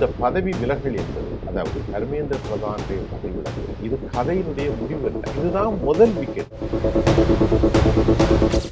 இந்த பதவி விலகல் என்பது, அதாவது தர்மேந்திர பிரதானுடைய பதவி விலகல், இது கதையினுடைய முடிவு அல்ல. இதுதான் முதல் விக்கெட்.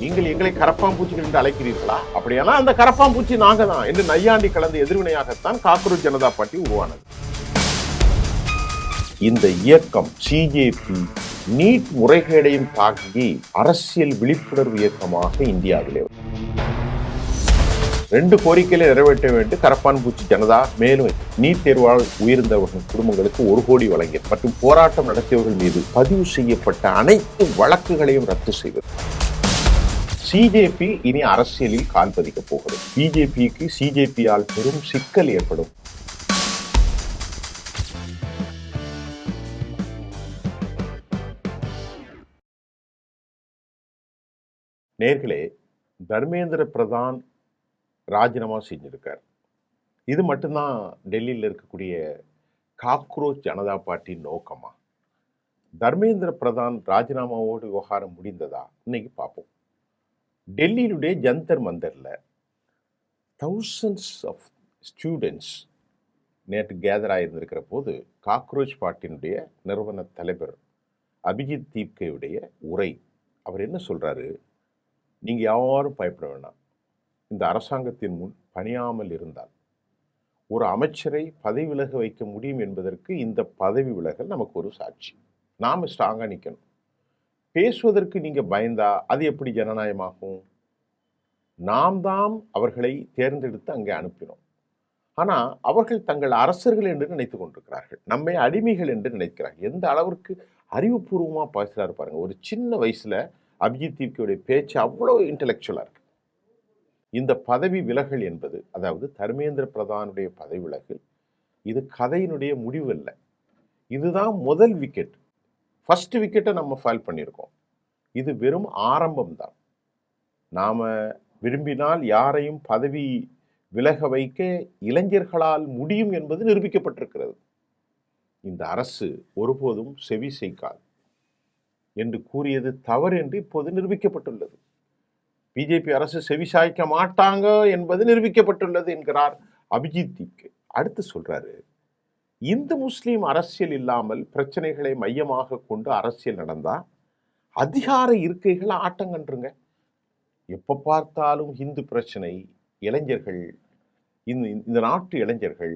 நீங்கள் எங்களை கரப்பாம்பூச்சிகள் என்று அழைக்கிறீர்களா? அப்படியானா அந்த கரப்பாம்பூச்சி நாங்க தான் என்று நையாண்டி கலந்த எதிர்வினையாகத்தான் காக்ரோச் ஜனதா பார்ட்டி உருவானது. இந்த இயக்கம் சிஜேபி நீட் முறைகேடையும் தாக்கி அரசியல் விழிப்புணர்வு இயக்கமாக இந்தியாவிலே 2 கோரிக்கைகளை நிறைவேற்ற வேண்டும். கரப்பான் பூச்சி ஜனதா மேலும் நீட் தேர்வால் உயிர்ந்தவர்கள் குடும்பங்களுக்கு 1 கோடி வழங்கியது மற்றும் போராட்டம் நடத்தியவர்கள் மீது பதிவு செய்யப்பட்ட அனைத்து வழக்குகளையும் ரத்து செய்வது. சிஜேபி இனி அரசியலில் கால் பதிக்கப் போகிறது. பிஜேபிக்கு சிஜேபியால் பெரும் சிக்கல் ஏற்படும். நேர்களே, தர்மேந்திர பிரதான் ராஜினாமா செஞ்சிருக்கார். இது மட்டும்தான் டெல்லியில் இருக்கக்கூடிய காக்ரோச் ஜனதா பார்ட்டி நோக்கமா? தர்மேந்திர பிரதான் ராஜினாமாவோடு விவகாரம் முடிந்ததா? இன்னைக்கு பார்ப்போம். டெல்லியிலுடைய ஜந்தர் மந்தர்ல thousands ஆஃப் ஸ்டூடெண்ட்ஸ் நேற்று கேதர் ஆகியிருந்திருக்கிற போது காக்ரோச் பார்ட்டியினுடைய நிறுவன தலைவர் அபிஜித் தீப்கேவுடைய உரை, அவர் என்ன சொல்றாரு? நீங்க யாரும் பயப்பட வேண்டாம். இந்த அரசாங்கத்தின் முன் பணியாமல் இருந்தால் ஒரு அமைச்சரை பதவி விலக வைக்க முடியும் என்பதற்கு இந்த பதவி விலகல் நமக்கு ஒரு சாட்சி. நாம ஸ்ட்ராங்கா நிற்கணும். பேசுவதற்கு நீங்க பயந்தா அது எப்படி ஜனநாயகமாகும்? நாம் தான் அவர்களை தேர்ந்தெடுத்து அங்கே அனுப்பினோம். ஆனா அவர்கள் தங்கள் அரசர்கள் என்று நினைத்துக் கொண்டிருக்கிறார்கள், நம்மை அடிமைகள் என்று நினைக்கிறார்கள். எந்த அளவிற்கு அறிவுபூர்வமா பேசுறாரு பாருங்க. ஒரு சின்ன வயசுல அபிஜித் தீப்கேவுடைய பேச்சு அவ்வளவு இன்டெலெக்சுவலா இருக்கு. இந்த பதவி விலகல் என்பது, அதாவது தர்மேந்திர பிரதானுடைய பதவி விலகல், இது கதையினுடைய முடிவு அல்ல. இதுதான் முதல் விக்கெட். ஃபர்ஸ்ட் விக்கெட்டை நம்ம ஃபைல் பண்ணியிருக்கோம். இது வெறும் ஆரம்பம் தான். நாம விரும்பினால் யாரையும் பதவி விலக வைக்க இளைஞர்களால் முடியும் என்பது நிரூபிக்கப்பட்டிருக்கிறது. இந்த அரசு ஒருபோதும் செவி செய்காது என்று கூறியது தவறு என்று இப்போது நிரூபிக்கப்பட்டுள்ளது. பிஜேபி அரசு செவிசாய்க்க மாட்டாங்க என்பது நிரூபிக்கப்பட்டுள்ளது என்கிறார் அபிஜித் தீப்கே. அடுத்து சொல்றாரு, இந்து முஸ்லீம் அரசியல் இல்லாமல் பிரச்சனைகளை மையமாக கொண்டு அரசியல் நடந்தா அதிகார இருக்கைகள் ஆட்டங்கன்றுங்க. எப்ப பார்த்தாலும் இந்து பிரச்சனை, இளைஞர்கள், இந்த நாட்டு இளைஞர்கள்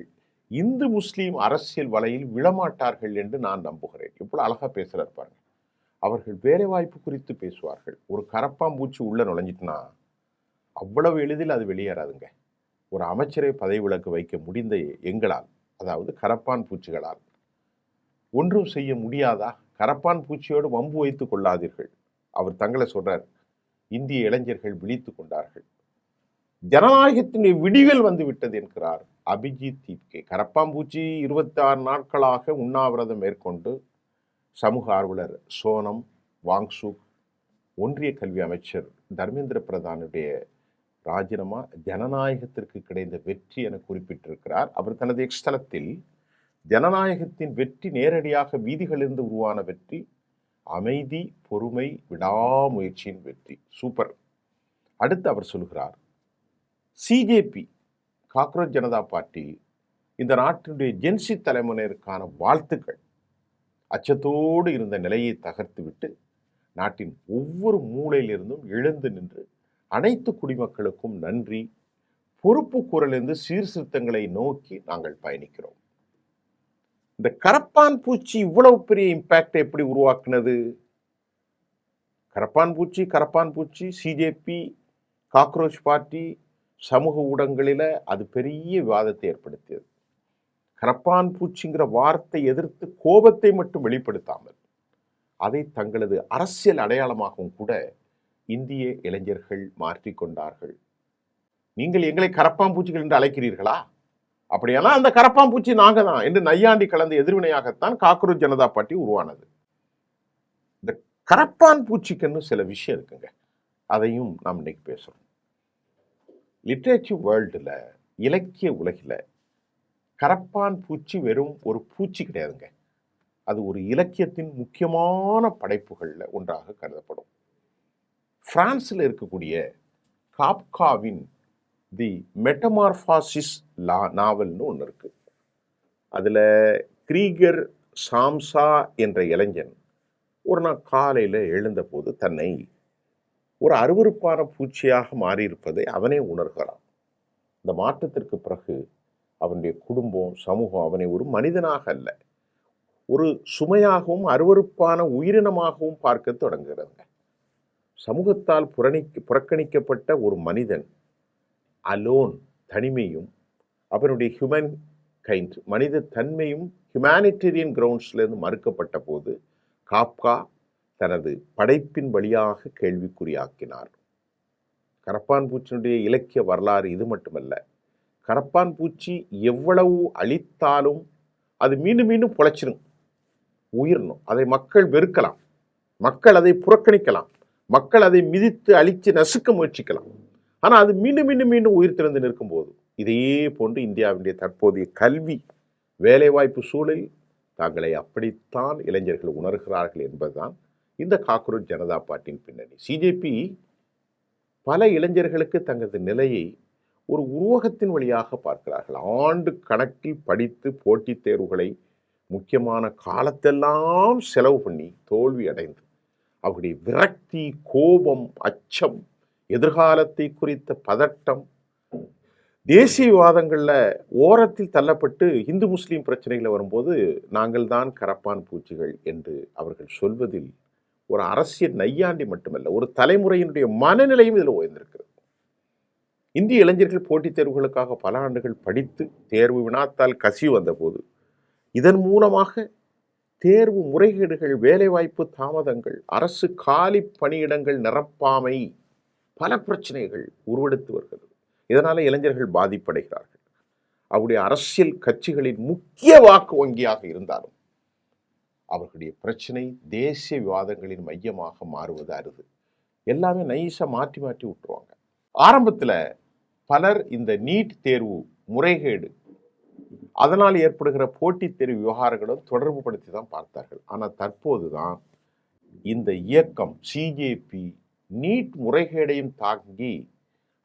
இந்து முஸ்லீம் அரசியல் வலையில் விழமாட்டார்கள் என்று நான் நம்புகிறேன். எவ்வளவு அழகா பேசுறாரு பாருங்க. அவர்கள் வேலை வாய்ப்பு குறித்து பேசுவார்கள். ஒரு கரப்பாம்பூச்சி உள்ள நுழைஞ்சிட்டுனா அவ்வளவு எளிதில் அது வெளியேறாதுங்க. ஒரு அமைச்சரை பதவி விலக்கு வைக்க முடிந்த எங்களால், அதாவது கரப்பான் பூச்சிகளால் ஒன்றும் செய்ய முடியாதா? கரப்பான் பூச்சியோடு வம்பு வைத்துக் கொள்ளாதீர்கள். அவர் தங்களை சொல்றார், இந்திய இளைஞர்கள் விழித்துக் கொண்டார்கள், ஜனநாயகத்தினுடைய விடிகள் வந்து விட்டது என்கிறார் அபிஜித் தீப்கே. கரப்பாம்பூச்சி 26 நாட்களாக உண்ணாவிரதம் மேற்கொண்டு சமூக ஆர்வலர் சோனம் வாங்சுக், ஒன்றிய கல்வி அமைச்சர் தர்மேந்திர பிரதானுடைய ராஜினாமா ஜனநாயகத்திற்கு கிடைத்த வெற்றி என குறிப்பிட்டிருக்கிறார். அவர் தனது எக்ஸ்தலத்தில் ஜனநாயகத்தின் வெற்றி நேரடியாக வீதிகளிலிருந்து உருவான வெற்றி, அமைதி, பொறுமை, விடாமுயற்சியின் வெற்றி. சூப்பர். அடுத்து அவர் சொல்கிறார், சிஜேபி காக்ரோச் ஜனதா பார்ட்டி இந்த நாட்டினுடைய ஜென்சி தலைமுறையினருக்கான வாழ்த்துக்கள். அச்சத்தோடு இருந்த நிலையை தகர்த்துவிட்டு நாட்டின் ஒவ்வொரு மூலையிலிருந்தும் எழுந்து நின்று அனைத்து குடிமக்களுக்கும் நன்றி, பொறுப்பு குரலிருந்து சீர்திருத்தங்களை நோக்கி நாங்கள் பயணிக்கிறோம். இந்த கரப்பான் பூச்சி இவ்வளவு பெரிய இம்பாக்ட் எப்படி உருவாக்குனது? கரப்பான் பூச்சி சிஜேபி காக்ரோச் பார்ட்டி சமூக ஊடகங்களில அது பெரிய விவாதத்தை ஏற்படுத்தியது. கரப்பான் பூச்சிங்கிற வார்த்தை எதிர்த்து கோபத்தை மட்டும் வெளிப்படுத்தாமல் அதை தங்களது அரசியல் அடையாளமாகவும் கூட இந்திய இளைஞர்கள் மாற்றிக்கொண்டார்கள். நீங்கள் எங்களை கரப்பாம்பூச்சிகள் என்று அழைக்கிறீர்களா? அப்படியானா அந்த கரப்பாம்பூச்சி நாங்க தான் என்று நையாண்டி கலந்த எதிர்வினையாகத்தான் காக்ரோச் ஜனதா பார்ட்டி உருவானது. இந்த கரப்பான் பூச்சிக்குன்னு சில விஷயம் இருக்குங்க, அதையும் நாம் இன்னைக்கு பேசுறோம். லிட்ரேச்சர் வேர்ல்டுல, இலக்கிய உலகில கரப்பான் பூச்சி வெறும் ஒரு பூச்சி கிடையாதுங்க. அது ஒரு இலக்கியத்தின் முக்கியமான படைப்புகள்ல ஒன்றாக கருதப்படும். பிரான்ஸ்ல இருக்கக்கூடிய காப்காவின் தி மெட்டமார்பாசிஸ் நாவல்னு ஒன்று இருக்கு. அதில் கிரீகர் சாம்சா என்ற இளைஞன் ஒரு நாள் காலையில் எழுந்தபோது தன்னை ஒரு அருவருப்பான பூச்சியாக மாறியிருப்பதை அவனே உணர்கிறான். இந்த மாற்றத்திற்கு பிறகு அவனுடைய குடும்பம், சமூகம் அவனை ஒரு மனிதனாக அல்ல, ஒரு சுமையாகவும் அருவருப்பான உயிரினமாகவும் பார்க்க தொடங்குகிறாங்க. சமூகத்தால் புறக்கணிக்கப்பட்ட ஒரு மனிதன் அலோன், தனிமையும், அவனுடைய ஹியூமன் கைண்ட், மனித தன்மையும் ஹியூமானிட்டேரியன் கிரவுண்ட்ஸ்லேருந்து மறுக்கப்பட்ட போது காப்கா தனது படைப்பின் வழியாக கேள்விக்குறியாக்கினார். கரப்பான் பூச்சியினுடைய இலக்கிய வரலாறு இது மட்டுமல்ல. கரப்பான் பூச்சி எவ்வளவு அழித்தாலும் அது மீண்டும் மீண்டும் பொழைச்சிடும், உயிரணும். அதை மக்கள் வெறுக்கலாம், மக்கள் அதை புறக்கணிக்கலாம், மக்கள் அதை மிதித்து அழித்து நசுக்க முயற்சிக்கலாம். ஆனால் அது மீண்டும் மீண்டும் மீண்டும் உயிர் திறந்து நிற்கும் போது இதே போன்று இந்தியாவுடைய தற்போதைய கல்வி வேலைவாய்ப்பு சூழல் தாங்களை அப்படித்தான் இளைஞர்கள் உணர்கிறார்கள் என்பதுதான் இந்த காக்ரோச் ஜனதா பார்ட்டியின் பின்னணி. சிஜேபி பல இளைஞர்களுக்கு தங்களது நிலையை ஒரு உருவகத்தின் வழியாக பார்க்கிறார்கள். ஆண்டு கணக்கில் படித்து போட்டித் தேர்வுகளை முக்கியமான காலத்தெல்லாம் செலவு பண்ணி தோல்வி அடைந்து அவருடைய விரக்தி, கோபம், அச்சம், எதிர்காலத்தை குறித்த பதட்டம், தேசியவாதங்களில் ஓரத்தில் தள்ளப்பட்டு இந்து முஸ்லீம் பிரச்சனைகள் வரும்போது நாங்கள் தான் கரப்பான் பூச்சிகள் என்று அவர்கள் சொல்வதில் ஒரு அரசியல் நையாண்டி மட்டுமல்ல, ஒரு தலைமுறையினுடைய மனநிலையும் இதில் ஓய்ந்திருக்கிறது. இந்திய இளைஞர்கள் போட்டித் தேர்வுகளுக்காக பல ஆண்டுகள் படித்து தேர்வு வினாத்தால் கசிவு வந்தபோது இதன் மூலமாக தேர்வு முறைகேடுகள், வேலைவாய்ப்பு தாமதங்கள், அரசு காலி பணியிடங்கள் நிரப்பாமை, பல பிரச்சனைகள் உருவெடுத்து வருகிறது. இதனால் இளைஞர்கள் பாதிப்படைகிறார்கள். அவருடைய அரசியல் கட்சிகளின் முக்கிய வாக்கு வங்கியாக இருந்தாலும் அவர்களுடைய பிரச்சனை தேசிய விவாதங்களின் மையமாக மாறுவது அருது. எல்லாமே நைஸாக மாற்றி மாற்றி விட்டுருவாங்க. ஆரம்பத்தில் பலர் இந்த நீட் தேர்வு முறைகேடு, அதனால் ஏற்படுகிற போட்டித் தேர்வு விவகாரங்களும் தொடர்பு படுத்தி தான் பார்த்தார்கள். ஆனால் தற்போது தான் இந்த இயக்கம் சிஜேபி நீட் முறைகேடையும் தாங்கி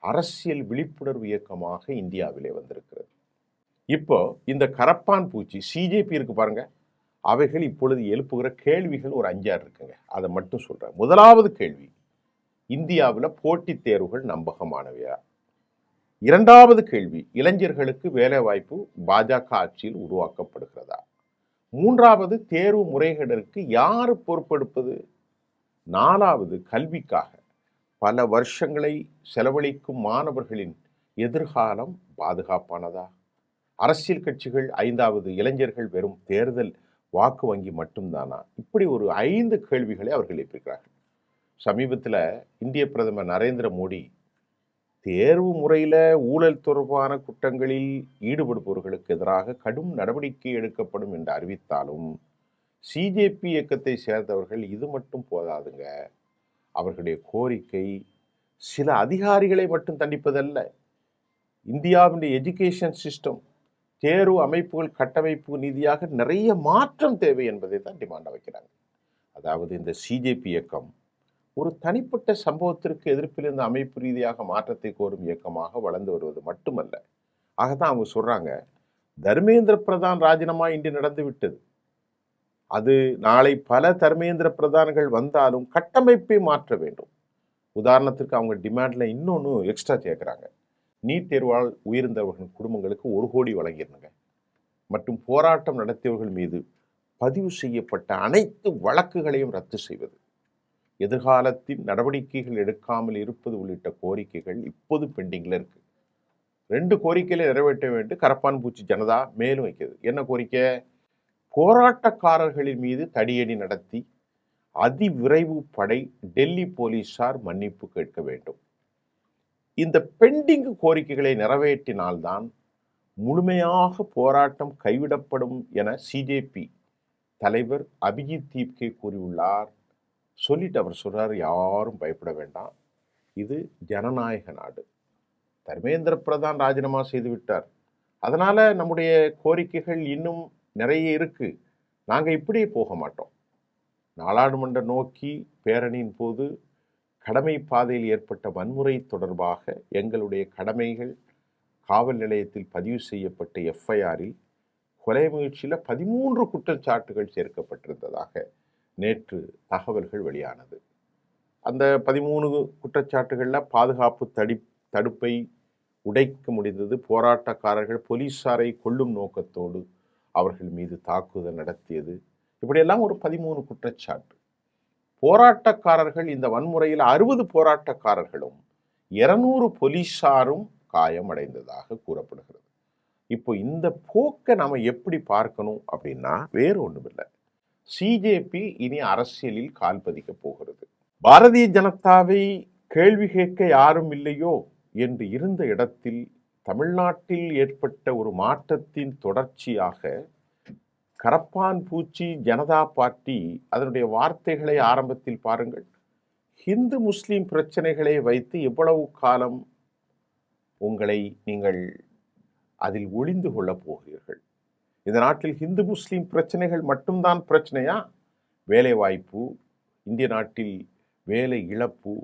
அரசியல் விழிப்புணர்வு இயக்கமாக இந்தியாவிலே வந்திருக்கிறது. இப்போ இந்த கரப்பான் பூச்சி சிஜேபி இருக்கு பாருங்க, அவைகள் இப்பொழுது எழுப்புகிற கேள்விகள் ஒரு 5-6 இருக்குங்க. அதை மட்டும் சொல்றேன். முதலாவது கேள்வி, இந்தியாவில் போட்டித் தேர்வுகள் நம்பகமானவையா? இரண்டாவது கேள்வி, இளைஞர்களுக்கு வேலை வாய்ப்பு பாஜக ஆட்சியில் உருவாக்கப்படுகிறதா? மூன்றாவது, தேர்வு முறைகேடுக்கு யார் பொறுப்பெடுப்பது? நாலாவது, கல்விக்காக பல வருஷங்களை செலவழிக்கும் மாணவர்களின் எதிர்காலம் பாதுகாப்பானதா? அரசியல் கட்சிகள் ஐந்தாவது, இளைஞர்கள் வெறும் தேர்தல் வாக்கு வங்கி மட்டும்தானா? இப்படி ஒரு 5 கேள்விகளை அவர்கள் எழுப்பியிருக்கிறார்கள். சமீபத்தில் இந்திய பிரதமர் நரேந்திர மோடி தேர்வு முறையில் ஊழல் தொடர்பான குற்றங்களில் ஈடுபடுபவர்களுக்கு எதிராக கடும் நடவடிக்கை எடுக்கப்படும் என்று அறிவித்தாலும் சிஜேபி இயக்கத்தை சேர்ந்தவர்கள் இது மட்டும் போதாதுங்க, அவர்களுடைய கோரிக்கை சில அதிகாரிகளை மட்டும் தண்டிப்பதல்ல, இந்தியாவுடைய எஜுகேஷன் சிஸ்டம், தேர்வு அமைப்புகள் கட்டமைப்பு ரீதியாக நிறைய மாற்றம் தேவை என்பதை தான் டிமாண்ட் வைக்கிறாங்க. அதாவது இந்த சிஜேபி இயக்கம் ஒரு தனிப்பட்ட சம்பவத்திற்கு எதிர்ப்பிலிருந்து அமைப்பு ரீதியாக மாற்றத்தை கோரும் இயக்கமாக வளர்ந்து வருவது மட்டுமல்ல. ஆகத்தான் அவங்க சொல்றாங்க, தர்மேந்திர பிரதான் ராஜினாமா இன்று நடந்து விட்டது, அது நாளை பல தர்மேந்திர பிரதான்கள் வந்தாலும் கட்டமைப்பை மாற்ற வேண்டும். உதாரணத்திற்கு அவங்க டிமாண்ட்ல இன்னொன்று எக்ஸ்ட்ரா கேட்குறாங்க, நீட் தேர்வால் உயிர்ந்தவர்கள் குடும்பங்களுக்கு 1 கோடி வழங்கிருங்க, மற்றும் போராட்டம் நடத்தியவர்கள் மீது பதிவு செய்யப்பட்ட அனைத்து வழக்குகளையும் ரத்து செய்வது, எதிர்காலத்தில் நடவடிக்கைகள் எடுக்காமல் இருப்பது உள்ளிட்ட கோரிக்கைகள் இப்போது பெண்டிங்கில் இருக்கு. 2 கோரிக்கைகளை நிறைவேற்ற வேண்டும் கரப்பான் பூச்சி ஜனதா மேலும் வைக்கிறது. என்ன கோரிக்கை? போராட்டக்காரர்களின் மீது தடியடி நடத்தி அதிவிரைவு படை டெல்லி போலீசார் மன்னிப்பு கேட்க வேண்டும். இந்த பெண்டிங் கோரிக்கைகளை நிறைவேற்றினால்தான் முழுமையாக போராட்டம் கைவிடப்படும் என சிஜேபி தலைவர் அபிஜித் தீப்கே கூறியுள்ளார். சொல்லிட்டு அவர் சொல்றார், யாரும் பயப்பட வேண்டாம், இது ஜனநாயக நாடு, தர்மேந்திர பிரதான் ராஜினாமா செய்து விட்டார், அதனால நம்முடைய கோரிக்கைகள் இன்னும் நிறைய இருக்கு, நாங்கள் இப்படியே போக மாட்டோம். நாடாளுமன்ற நோக்கி பேரணியின் போது கடமை பாதையில் ஏற்பட்ட வன்முறை தொடர்பாக எங்களுடைய கடமைகள் காவல் நிலையத்தில் பதிவு செய்யப்பட்ட எஃப்ஐஆரில் கொலை முயற்சியில் 13 குற்றச்சாட்டுகள் சேர்க்கப்பட்டிருந்ததாக நேற்று தகவல்கள் வெளியானது. அந்த 13 குற்றச்சாட்டுகளில் பாதுகாப்பு தடுப்பை உடைக்க முடிந்தது, போராட்டக்காரர்கள் போலீஸாரை கொல்லும் நோக்கத்தோடு அவர்கள் மீது தாக்குதல் நடத்தியது, இப்படியெல்லாம் ஒரு 13 குற்றச்சாட்டு. போராட்டக்காரர்கள், இந்த வன்முறையில் 60 போராட்டக்காரர்களும் 200 போலீஸாரும் காயமடைந்ததாக கூறப்படுகிறது. இப்போ இந்த போக்கை நாம எப்படி பார்க்கணும் அப்படின்னா வேறு ஒன்றுமில்லை, சிஜேபி இனி அரசியலில் கால் பதிக்க போகிறது. பாரதிய ஜனதாவை கேள்வி கேட்க யாரும் இல்லையோ என்று இருந்த இடத்தில் தமிழ்நாட்டில் ஏற்பட்ட ஒரு மாற்றத்தின் தொடர்ச்சியாக கரப்பான் பூச்சி ஜனதா பார்ட்டி அதனுடைய வார்த்தைகளை ஆரம்பத்தில் பாருங்கள். ஹிந்து முஸ்லிம் பிரச்சனைகளை வைத்து எவ்வளவு காலம் உங்களை நீங்கள் அதில் ஒளிந்து கொள்ளப் போகிறீர்கள்? இந்த நாட்டில் ஹிந்து முஸ்லிம் பிரச்சனைகள் மட்டும்தான் பிரச்சனையா? வேலைவாய்ப்பு, இந்திய நாட்டில் வேலை இழப்பு,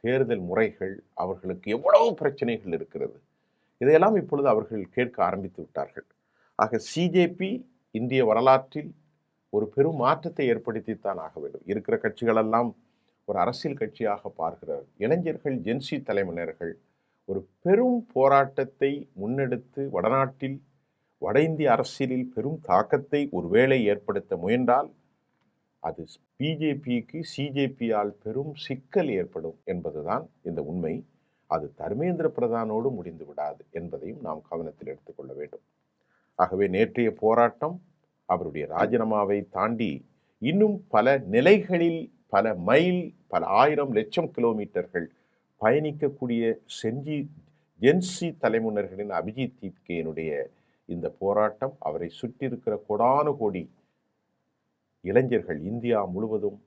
தேர்தல் முறைகள், அவர்களுக்கு எவ்வளவு பிரச்சனைகள் இருக்கிறது. இதையெல்லாம் இப்பொழுது அவர்கள் கேட்க ஆரம்பித்து விட்டார்கள். ஆக சிஜேபி இந்திய வரலாற்றில் ஒரு பெரும் மாற்றத்தை ஏற்படுத்தித்தான் ஆக வேண்டும். இருக்கிற கட்சிகளெல்லாம் ஒரு அரசியல் கட்சியாக பார்க்கிறார். இளைஞர்கள், ஜென்சி தலைமுறையினர்கள் ஒரு பெரும் போராட்டத்தை முன்னெடுத்து வடநாட்டில், வட இந்திய அரசியலில் பெரும் தாக்கத்தை ஒருவேளை ஏற்படுத்த முயன்றால் அது பிஜேபிக்கு சிஜேபியால் பெரும் சிக்கல் ஏற்படும் என்பதுதான் இந்த உண்மை. அது தர்மேந்திர பிரதானோடு முடிந்து விடாது என்பதையும் நாம் கவனத்தில் எடுத்துக்கொள்ள வேண்டும். ஆகவே நேற்றைய போராட்டம் அவருடைய ராஜினாமாவை தாண்டி இன்னும் பல நிலைகளில், பல மைல், பல ஆயிரம் லட்சம் கிலோமீட்டர்கள் பயணிக்கக்கூடிய ஜென்சி தலைமுறைகளின் அபிஜித் தீப்கேனுடைய இந்த போராட்டம் அவரை சுற்றியிருக்கிற கோடானு கோடி இளைஞர்கள் இந்தியா முழுவதும்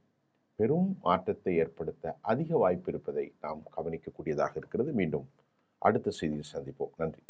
பெரும் மாற்றத்தை ஏற்படுத்த அதிக வாய்ப்பு இருப்பதை நாம் கவனிக்கக்கூடியதாக இருக்கிறது. மீண்டும் அடுத்த செய்தியில் சந்திப்போம். நன்றி.